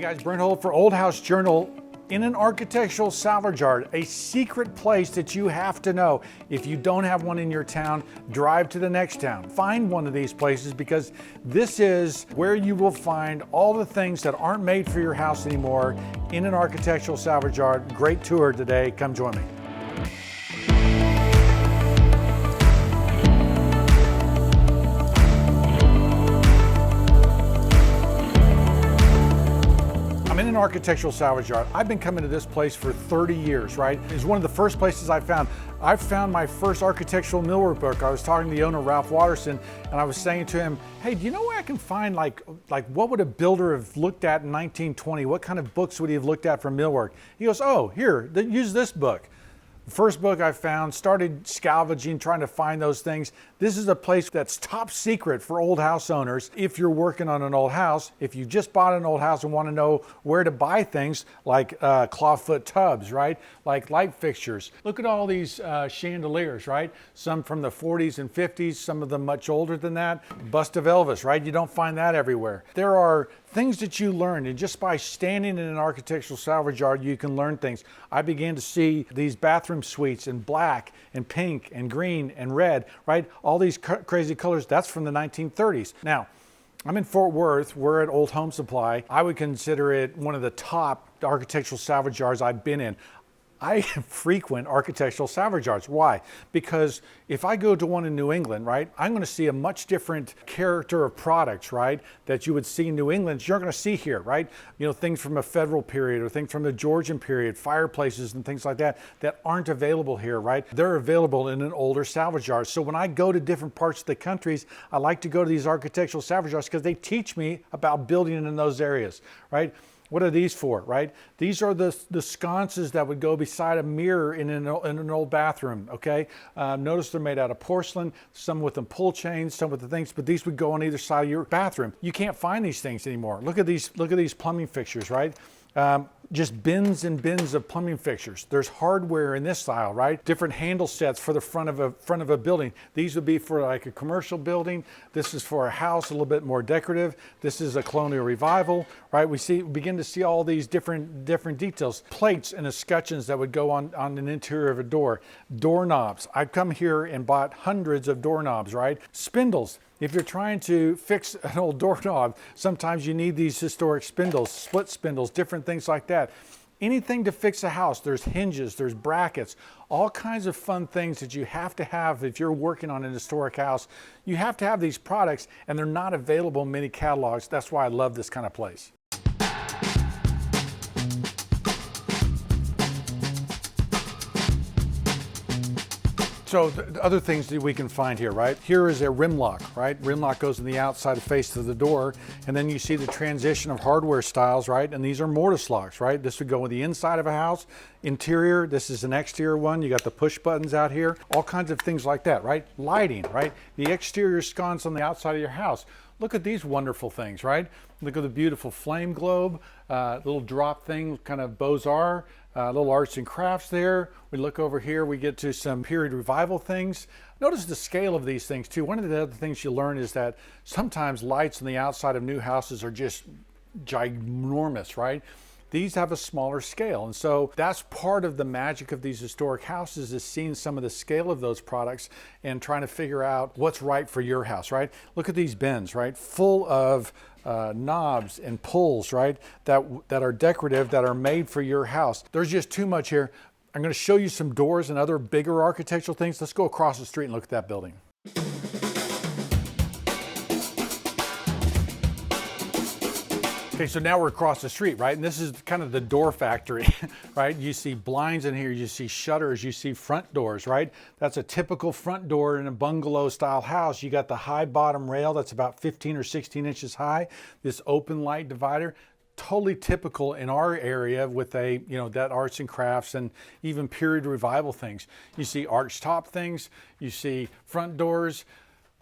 guys, Brent Hull for Old House Journal. In an architectural salvage yard, a secret place that you have to know. If you don't have one in your town, drive to the next town. Find one of these places because this is where you will find all the things that aren't made for your house anymore in an architectural salvage yard. Great tour today. Come join me. I'm in an architectural salvage yard. I've been coming to this place for 30 years, right? It's one of the first places I found. I found my first architectural millwork book. I was talking to the owner, Ralph Watterson, and I was saying to him, hey, do you know where I can find like what would a builder have looked at in 1920? What kind of books would he have looked at for millwork? He goes, oh, here, use this book. The first book I found, started salvaging, trying to find those things. This is a place that's top secret for old house owners. If you're working on an old house, if you just bought an old house and want to know where to buy things like clawfoot tubs, right? Like light fixtures. Look at all these chandeliers, right? Some from the 40s and 50s, some of them much older than that. Bust of Elvis, right? You don't find that everywhere. There are things that you learn, and just by standing in an architectural salvage yard, you can learn things. I began to see these bathroom suites in black and pink and green and red, right? All these crazy colors, that's from the 1930s. Now, I'm in Fort Worth, we're at Old Home Supply. I would consider it one of the top architectural salvage yards I've been in. I frequent architectural salvage yards. Why? Because if I go to one in New England, right, I'm going to see a much different character of products, right, that you would see in New England, you're going to see here, right? You know, things from a federal period or things from the Georgian period, fireplaces and things like that, that aren't available here, right? They're available in an older salvage yard. So when I go to different parts of the countries, I like to go to these architectural salvage yards because they teach me about building in those areas, right? What are these for, right? These are the sconces that would go beside a mirror in an old bathroom, okay? Notice they're made out of porcelain, some with them pull chains, some with the things, but these would go on either side of your bathroom. You can't find these things anymore. Look at these plumbing fixtures, right? Just bins and bins of plumbing fixtures. There's hardware in this style, right? Different handle sets for the front of a building. These would be for like a commercial building. This is for a house, a little bit more decorative. This is a colonial revival, right? We begin to see all these different details. Plates and escutcheons that would go on an interior of a door. Doorknobs. I've come here and bought hundreds of doorknobs, right? Spindles. If you're trying to fix an old doorknob, sometimes you need these historic spindles, split spindles, different things like that. Anything to fix a house, there's hinges, there's brackets, all kinds of fun things that you have to have if you're working on an historic house. You have to have these products, and they're not available in many catalogs. That's why I love this kind of place. So the other things that we can find here, right? Here is a rim lock, right? Rim lock goes in the outside face of the door, and then you see the transition of hardware styles, right? And these are mortise locks, right? This would go in the inside of a house. Interior, this is an exterior one. You got the push buttons out here, all kinds of things like that, right? Lighting, right? The exterior sconce on the outside of your house. Look at these wonderful things, right? Look at the beautiful flame globe, little drop thing, kind of Beaux-Arts, little arts and crafts there. We look over here, we get to some period revival things. Notice the scale of these things too. One of the other things you learn is that sometimes lights on the outside of new houses are just ginormous, right? These have a smaller scale. And so that's part of the magic of these historic houses, is seeing some of the scale of those products and trying to figure out what's right for your house, right? Look at these bins, right? Full of knobs and pulls, right? That are decorative, that are made for your house. There's just too much here. I'm going to show you some doors and other bigger architectural things. Let's go across the street and look at that building. Okay, so now we're across the street, right? And this is kind of the door factory, right? You see blinds in here, you see shutters, you see front doors, right? That's a typical front door in a bungalow style house. You got the high bottom rail that's about 15 or 16 inches high, this open light divider. Totally typical in our area with that arts and crafts and even period revival things. You see arch top things, you see front doors,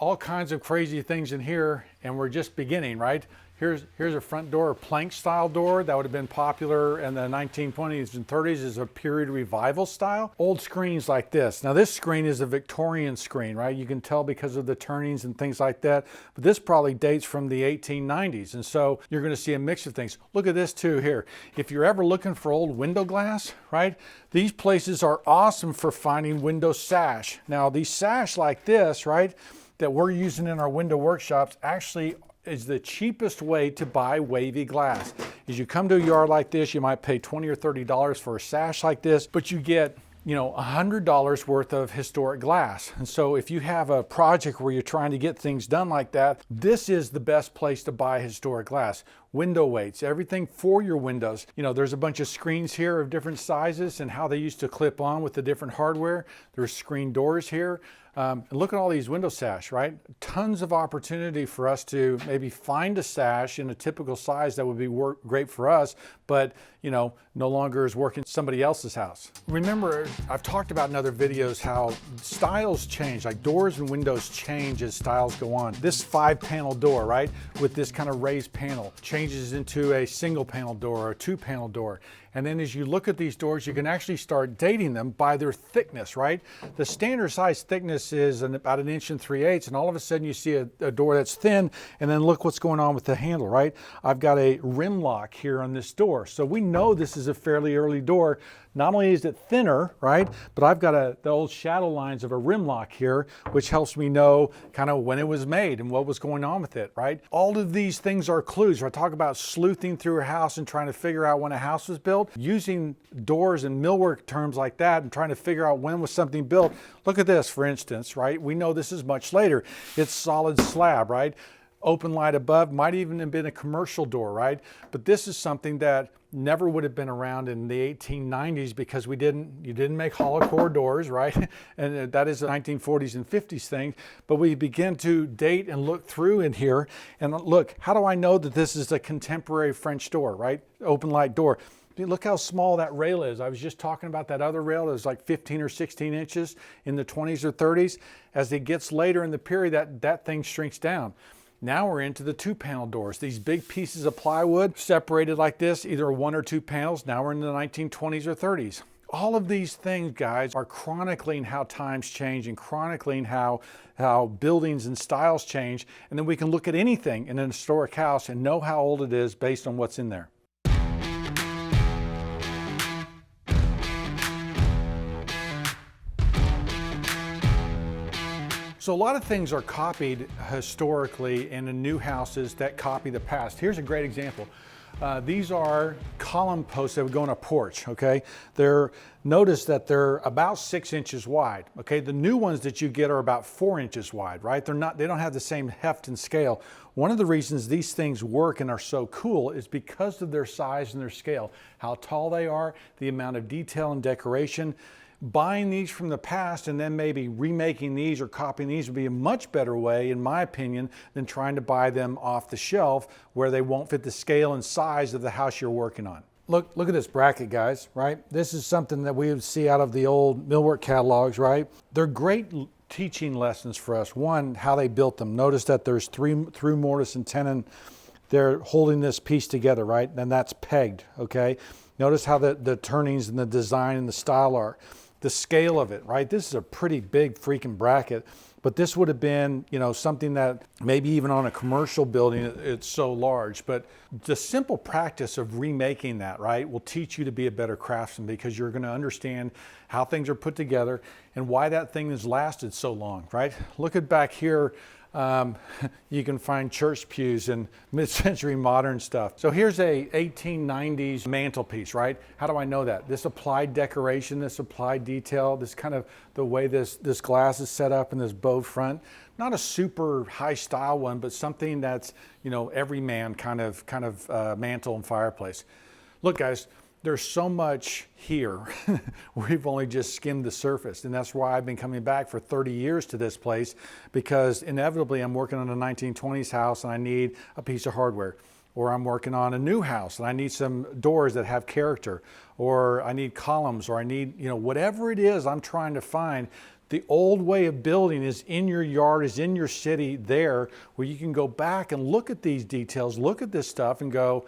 all kinds of crazy things in here, and we're just beginning, right? Here's a front door, a plank style door that would have been popular in the 1920s and 30s as a period revival style. Old screens like this. Now this screen is a Victorian screen, right? You can tell because of the turnings and things like that, but this probably dates from the 1890s. And so you're gonna see a mix of things. Look at this too here. If you're ever looking for old window glass, right? These places are awesome for finding window sash. Now these sash like this, right? That we're using in our window workshops actually is the cheapest way to buy wavy glass. As you come to a yard like this, you might pay $20 or $30 for a sash like this, but you get, you know, $100 worth of historic glass. And so if you have a project where you're trying to get things done like that, this is the best place to buy historic glass. Window weights, everything for your windows. You know, there's a bunch of screens here of different sizes and how they used to clip on with the different hardware. There's screen doors here. And look at all these window sash, right? Tons of opportunity for us to maybe find a sash in a typical size that would be great for us, but you know, no longer is working somebody else's house. Remember, I've talked about in other videos how styles change, like doors and windows change as styles go on. This 5-panel door, right, with this kind of raised panel, changes into a single panel door or a 2-panel door. And then as you look at these doors, you can actually start dating them by their thickness, right? The standard size thickness is about 1 3/8 inches, and all of a sudden you see a door that's thin, and then look what's going on with the handle, right? I've got a rim lock here on this door. So we know this is a fairly early door. Not only is it thinner, right, but I've got the old shadow lines of a rim lock here, which helps me know kind of when it was made and what was going on with it, right? All of these things are clues. When I talk about sleuthing through a house and trying to figure out when a house was built, using doors and millwork terms like that and trying to figure out when was something built. Look at this, for instance, right? We know this is much later. It's solid slab, right? Open light above, might even have been a commercial door, right? But this is something that never would have been around in the 1890s because you didn't make hollow core doors, right? And that is a 1940s and 50s thing. But we begin to date and look through in here and look, how do I know that this is a contemporary French door, right? Open light door. Look how small that rail is. I was just talking about that other rail that was like 15 or 16 inches in the 20s or 30s. As it gets later in the period, that thing shrinks down. Now we're into the 2-panel doors. These big pieces of plywood separated like this, either 1 or 2 panels. Now we're in the 1920s or 30s. All of these things, guys, are chronicling how times change and chronicling how buildings and styles change. And then we can look at anything in an historic house and know how old it is based on what's in there. So a lot of things are copied historically in the new houses that copy the past. Here's a great example. These are column posts that would go on a porch, okay? Notice that they're about 6 inches wide, okay? The new ones that you get are about 4 inches wide, right? They don't have the same heft and scale. One of the reasons these things work and are so cool is because of their size and their scale, how tall they are, the amount of detail and decoration. Buying these from the past and then maybe remaking these or copying these would be a much better way, in my opinion, than trying to buy them off the shelf where they won't fit the scale and size of the house you're working on. Look at this bracket, guys, right? This is something that we would see out of the old millwork catalogs, right? They're great teaching lessons for us. One, how they built them. Notice that there's through mortise and tenon. They're holding this piece together, right? And that's pegged, okay? Notice how the turnings and the design and the style are. The scale of it, right? This is a pretty big freaking bracket, but this would have been, you know, something that maybe even on a commercial building, it's so large. But the simple practice of remaking that, right, will teach you to be a better craftsman because you're going to understand how things are put together and why that thing has lasted so long, right? Look at back here. You can find church pews and mid-century modern stuff. So here's a 1890s mantelpiece, right? How do I know that? This applied decoration, this applied detail, this kind of the way this glass is set up in this bowed front. Not a super high style one, but something that's, you know, everyman kind of mantle and fireplace. Look, guys, there's so much here. We've only just skimmed the surface, and that's why I've been coming back for 30 years to this place, because inevitably I'm working on a 1920s house and I need a piece of hardware, or I'm working on a new house and I need some doors that have character, or I need columns, or I need, you know, whatever it is I'm trying to find. The old way of building is in your yard, is in your city there, where you can go back and look at these details, look at this stuff and go,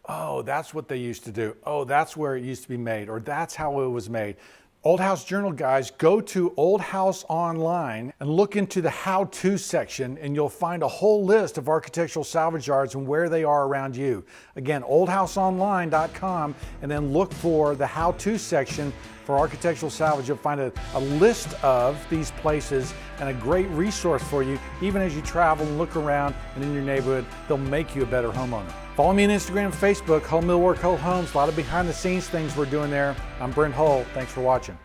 oh, that's what they used to do. Oh, that's where it used to be made, or that's how it was made. Old House Journal guys, go to Old House Online and look into the how-to section, and you'll find a whole list of architectural salvage yards and where they are around you. Again, oldhouseonline.com, and then look for the how-to section for architectural salvage. You'll find a list of these places and a great resource for you, even as you travel and look around and in your neighborhood. They'll make you a better homeowner. Follow me on Instagram and Facebook, Hull Millwork, Hull Homes. A lot of behind the scenes things we're doing there. I'm Brent Hull. Thanks for watching.